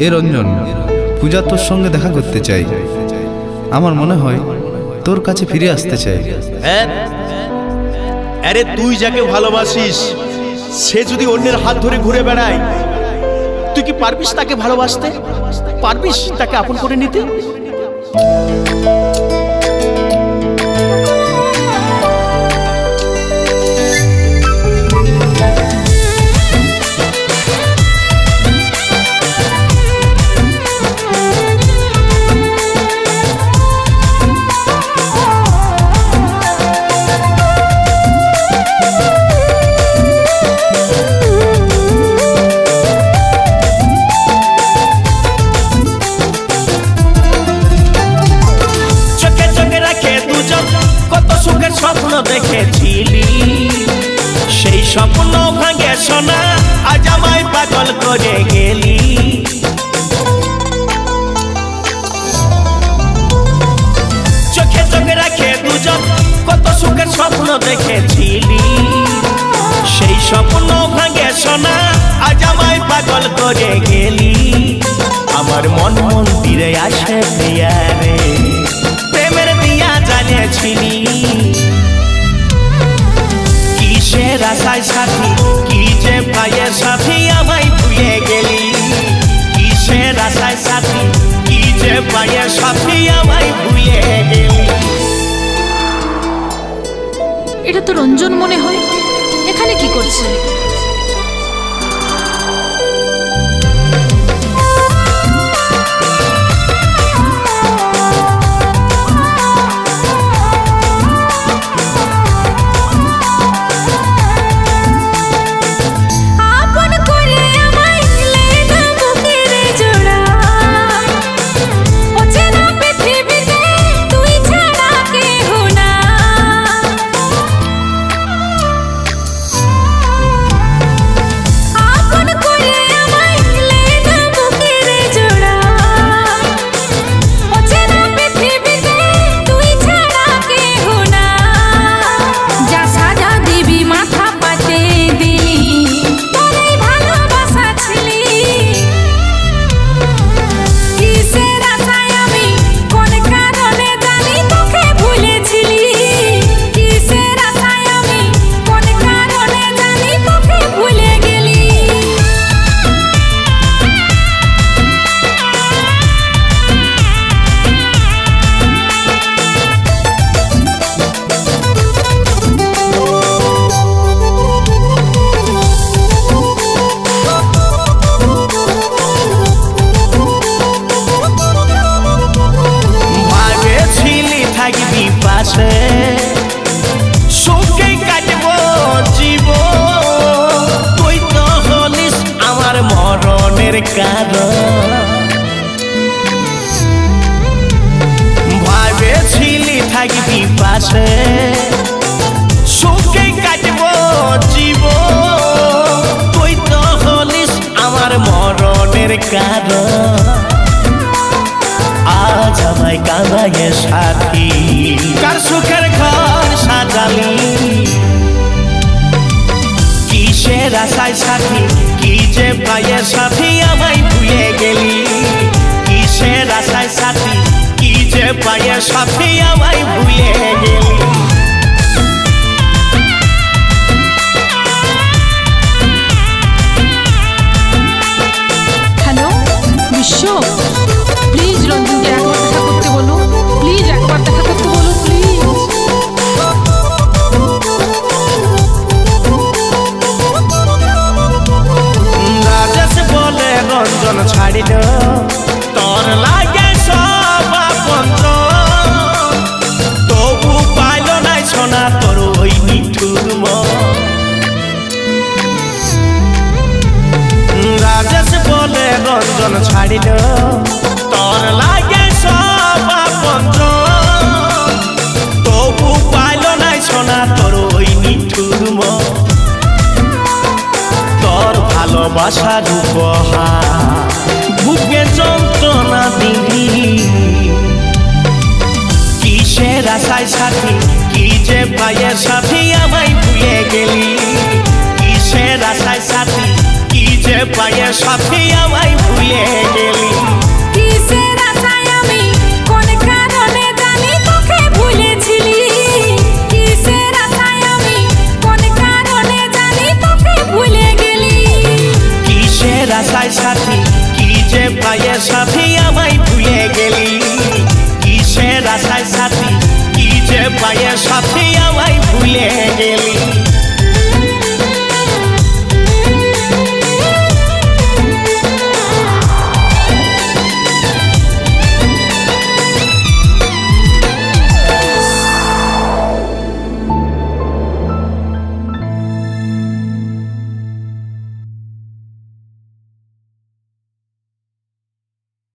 এ রঞ্জন, পূজা তোর সঙ্গে দেখা করতে চাই। আমার মনে হয় তোর কাছে ফিরে আসতে চাই। হ্যাঁ, আরে তুই যাকে ভালোবাসিস সে যদি অন্যের হাত ধরে ঘুরে বেড়ায়, তুই কি পারবিস তাকে ভালোবাসতে? পারবিস তাকে আপন করে নিতে? দেখেছিলি সেই স্বপ্ন ভাঙে সোনা, আজ আমায় পাগল করে গেলি। চোখে চোখে রাখে দুজন কত সুখের স্বপ্ন দেখেছিলি, সেই স্বপ্ন ভাঙে সোনা, আজ আমায় পাগল করে গেলি। আমার মন মন্দিরে আসে প্রিয়া রে, প্রেমের দিয়া জানিয়েছিলি। কিসের আশায় সাথী, কি যে পায়ে সাথী আমায় ভুলে গেলি। কিসের আশায় সাথী, কি যে পায়ে সাথী আমায় ভুলে গেলি। এটা তো রঞ্জন মনে হয়, এখানে কি করছে? সুখে কাটব জীবন, তুই তো হলিস আমার মরণের কারণ। ভাবেছিলি থাকবি পাশে, সুখে কাটব জীবন, তুই তো হলিস আমার মরণের কারণ। আজ আমায় কাঁদায়ে সাথী, কার সুখের ঘর সাজালি। কিসের আশায় সাথী, কি যে পায়ে সাথী আমায় ভুলে গেলি। কিসের আশায় সাথী, কি যে পায়ে সাথী আমায় ভুলে গেলি। হ্যালো বিশ্ব, প্লিজ রঞ্জনকে একবার দেখা করতে বলো, প্লিজ একবার দেখা করতে বলো, প্লিজ। রাজেশ বলে রঞ্জন ছাড়িল, তোর লাগে সব আপনজন, তবু পাইল নাই সোনা তোর ওই নিঠুর মন। রাজেশ বলে রঞ্জন ছাড়িল, তোর লাগে সব আপনজন, তবু পাইল নাই সোনা তোর ওই নিঠুর মন। তোর ভালোবাসার উপহার বুকে যন্ত্রণা দিলি। কিসের আশায় সাথী, কি যে পায়ে সাথী আমায় ভুলে গেলি। কিসের আশায় সাথী, কি যে পায়ে সাথী আমায় ভুলে গেলি কিসের আশায় আমি কোন কারণে জানি তোকে ভুলেছিলি কিসের আশায় আমি কোন কারণে জানি তোকে ভুলে গেলি কিসের আশায় সাথী কি যে পায়ে সাথী আমায় ভুলে গেলি কিসের আশায় সাথী কি যে পায়ে সাথী আমায় ভুলে গেলি